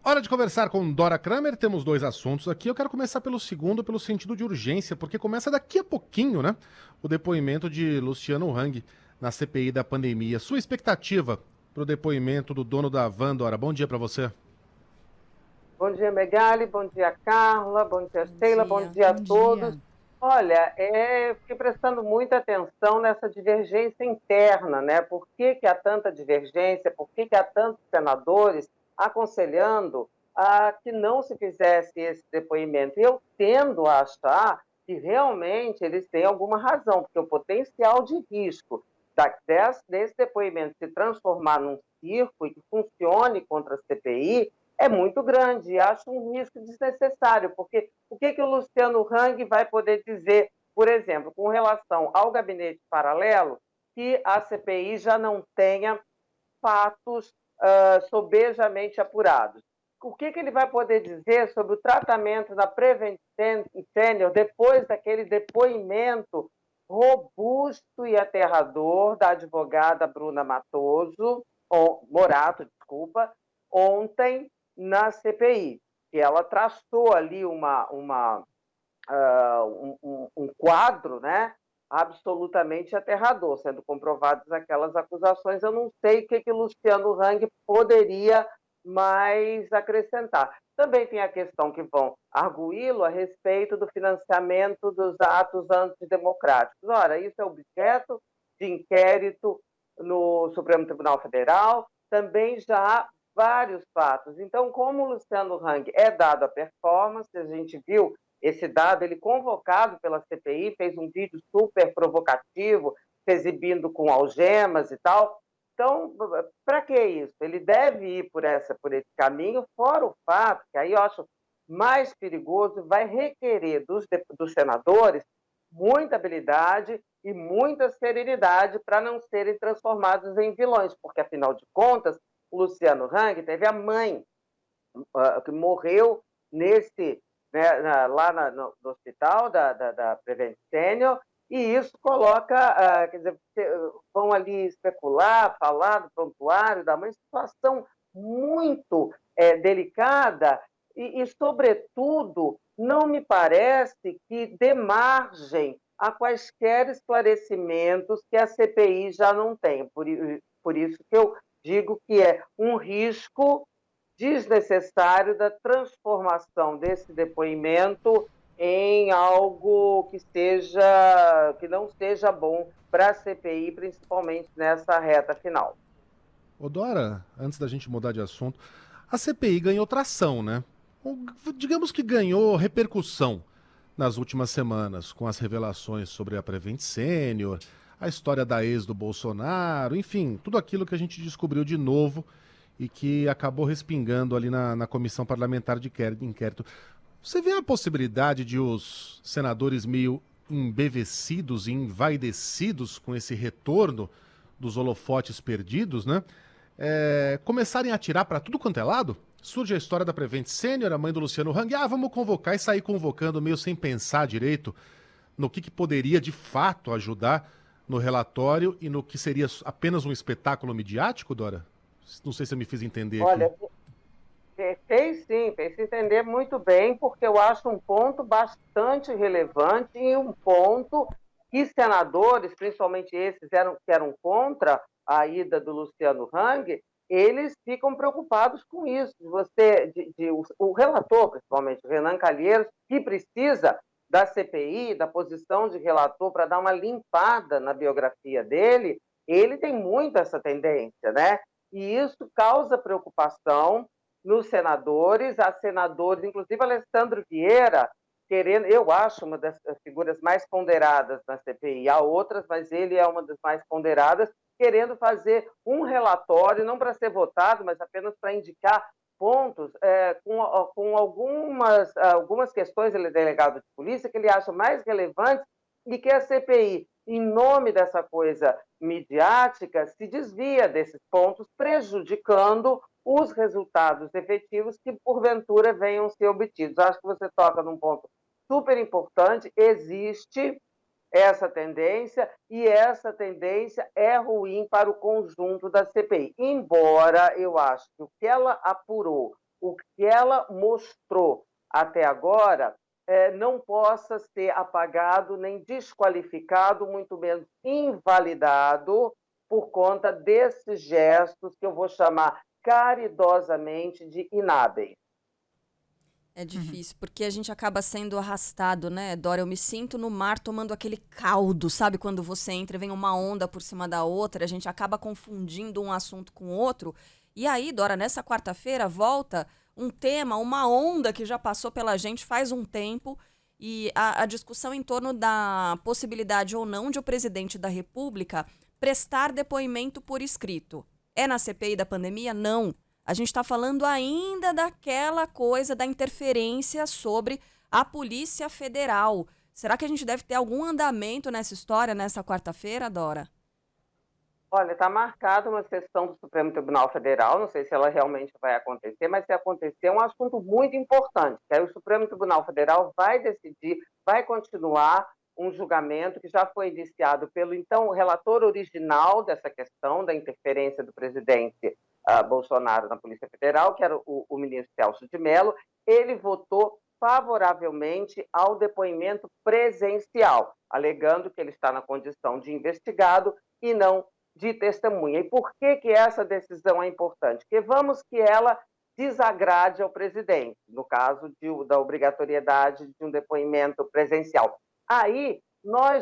Hora de conversar com Dora Kramer. Temos dois assuntos aqui. Eu quero começar pelo segundo, pelo sentido de urgência, porque começa daqui a pouquinho, né? O depoimento de Luciano Hang na CPI da pandemia. Sua expectativa para o depoimento do dono da van, Dora? Bom dia para você. Bom dia, Megali, bom dia, Carla, bom dia, Bom Sheila, bom dia, dia a bom todos. dia. Olha, fiquei prestando muita atenção nessa divergência interna, né? Por que há tanta divergência? Por que há tantos senadores aconselhando a que não se fizesse esse depoimento? E eu tendo a achar que realmente eles têm alguma razão, porque o potencial de risco desse depoimento se transformar num circo e que funcione contra a CPI é muito grande e acho um risco desnecessário, porque o que o Luciano Hang vai poder dizer, por exemplo, com relação ao gabinete paralelo, que a CPI já não tenha fatos sobejamente apurados? O que ele vai poder dizer sobre o tratamento da Prevent Senior depois daquele depoimento robusto e aterrador da advogada Bruna Morato, desculpa, ontem na CPI, que ela traçou ali um quadro, né, absolutamente aterrador, sendo comprovadas aquelas acusações. Eu não sei o que Luciano Hang poderia mais acrescentar. Também tem a questão que vão arguí-lo a respeito do financiamento dos atos antidemocráticos. Ora, isso é objeto de inquérito no Supremo Tribunal Federal, também já há vários fatos. Então, como o Luciano Hang é dado a performance, a gente viu esse dado, ele convocado pela CPI, fez um vídeo super provocativo, se exibindo com algemas e tal. Então, para que isso? Ele deve ir por esse caminho, fora o fato, que aí eu acho mais perigoso, vai requerer dos senadores muita habilidade e muita serenidade para não serem transformados em vilões, porque, afinal de contas, o Luciano Hang teve a mãe que morreu nesse, né, no hospital da Prevent Senior, e isso coloca, quer dizer, vão ali especular, falar do prontuário da mãe, situação muito delicada sobretudo, não me parece que dê margem a quaisquer esclarecimentos que a CPI já não tem. Por isso que eu digo que é um risco desnecessário da transformação desse depoimento em algo que não seja bom para a CPI, principalmente nessa reta final. Ô Dora, antes da gente mudar de assunto, a CPI ganhou tração, né? Digamos que ganhou repercussão nas últimas semanas, com as revelações sobre a Prevent Senior, a história da ex do Bolsonaro, enfim, tudo aquilo que a gente descobriu de novo e que acabou respingando ali na comissão parlamentar de inquérito. Você vê a possibilidade de os senadores meio embevecidos e envaidecidos com esse retorno dos holofotes perdidos, né? Começarem a atirar para tudo quanto é lado? Surge a história da Prevent Senior, a mãe do Luciano Hang. Ah, vamos convocar e sair convocando meio sem pensar direito no que poderia de fato ajudar no relatório e no que seria apenas um espetáculo midiático, Dora? Não sei se eu me fiz entender aqui. Olha, fez sim, fez se entender muito bem, porque eu acho um ponto bastante relevante e um ponto que senadores, principalmente esses que eram contra a ida do Luciano Hang, eles ficam preocupados com isso. O relator, principalmente o Renan Calheiros, que precisa da CPI, da posição de relator para dar uma limpada na biografia dele, ele tem muito essa tendência, né? E isso causa preocupação nos senadores, há senadores, inclusive Alessandro Vieira, querendo, eu acho uma das figuras mais ponderadas na CPI, há outras, mas ele é uma das mais ponderadas, querendo fazer um relatório, não para ser votado, mas apenas para indicar pontos, com algumas questões, ele é delegado de polícia, que ele acha mais relevantes e que a CPI, em nome dessa coisa midiática, se desvia desses pontos, prejudicando os resultados efetivos que, porventura, venham a ser obtidos. Acho que você toca num ponto super importante, existe essa tendência, e essa tendência é ruim para o conjunto da CPI. Embora eu acho que o que ela apurou o que ela mostrou até agora não possa ser apagado nem desqualificado, muito menos invalidado, por conta desses gestos que eu vou chamar caridosamente de inábeis. É difícil, porque a gente acaba sendo arrastado, né, Dora? Eu me sinto no mar tomando aquele caldo, sabe? Quando você entra e vem uma onda por cima da outra, a gente acaba confundindo um assunto com outro. E aí, Dora, nessa quarta-feira volta um tema, uma onda que já passou pela gente faz um tempo, e a discussão em torno da possibilidade ou não de o presidente da República prestar depoimento por escrito. É na CPI da pandemia? Não. A gente está falando ainda daquela coisa da interferência sobre a Polícia Federal. Será que a gente deve ter algum andamento nessa história nessa quarta-feira, Dora? Olha, está marcada uma sessão do Supremo Tribunal Federal, não sei se ela realmente vai acontecer, mas se acontecer é um assunto muito importante, que aí o Supremo Tribunal Federal vai decidir, vai continuar um julgamento que já foi iniciado pelo, então, relator original dessa questão da interferência do presidente Bolsonaro na Polícia Federal, que era o ministro Celso de Mello. Ele votou favoravelmente ao depoimento presencial, alegando que ele está na condição de investigado e não de testemunha. E por que essa decisão é importante? Porque vamos que ela desagrade ao presidente, no caso da obrigatoriedade de um depoimento presencial. Aí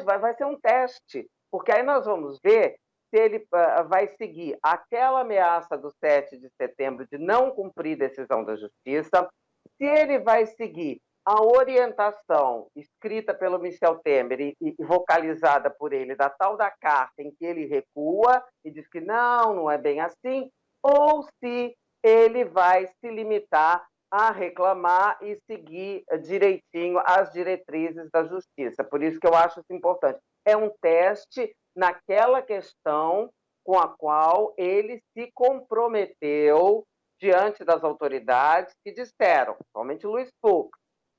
vai ser um teste, porque aí nós vamos ver se ele vai seguir aquela ameaça do 7 de setembro de não cumprir decisão da Justiça, se ele vai seguir a orientação escrita pelo Michel Temer e vocalizada por ele, da tal da carta em que ele recua e diz que não é bem assim, ou se ele vai se limitar a reclamar e seguir direitinho as diretrizes da Justiça. Por isso que eu acho isso importante. É um teste naquela questão com a qual ele se comprometeu diante das autoridades que disseram, somente Luiz Fux,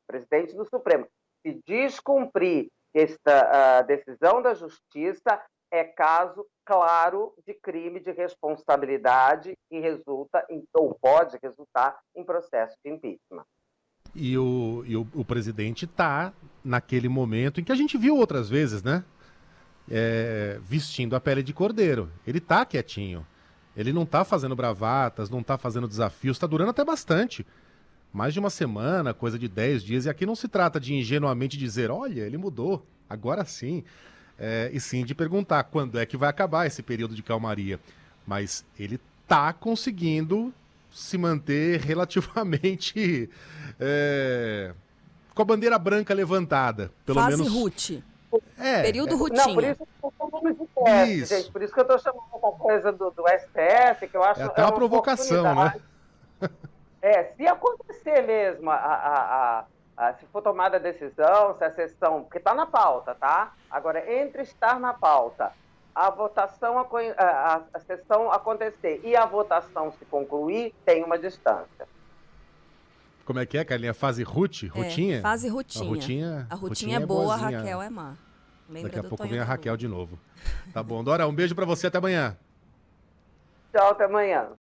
presidente do Supremo, se descumprir esta decisão da Justiça, é caso claro de crime de responsabilidade que resulta ou pode resultar em processo de impeachment. E o presidente está naquele momento em que a gente viu outras vezes, né? Vestindo a pele de cordeiro. Ele tá quietinho. Ele não tá fazendo bravatas, não tá fazendo desafios, tá durando até bastante. Mais de uma semana, coisa de 10 dias, e aqui não se trata de ingenuamente dizer, olha, ele mudou, agora sim. E sim de perguntar quando é que vai acabar esse período de calmaria. Mas ele tá conseguindo se manter relativamente com a bandeira branca levantada. Pelo Fase menos. Ruth. Período Rutinha. Não, por isso que eu tô falando de teste, gente. Por isso que eu estou chamando essa coisa do STF, que eu acho até uma provocação, né? Se acontecer mesmo, se for tomada a decisão, se a sessão, porque está na pauta, tá? Agora, entre estar na pauta, a votação, a sessão acontecer e a votação se concluir, tem uma distância. Como é que é, Carlinha? Fase Ruth? Rutinha? Fase Rutinha. A Rutinha é boa, a Raquel é má. Lembra Daqui a pouco Tonho vem a da Raquel Lua. de novo. Tá bom. Dora, um beijo pra você, até amanhã. Tchau, até amanhã.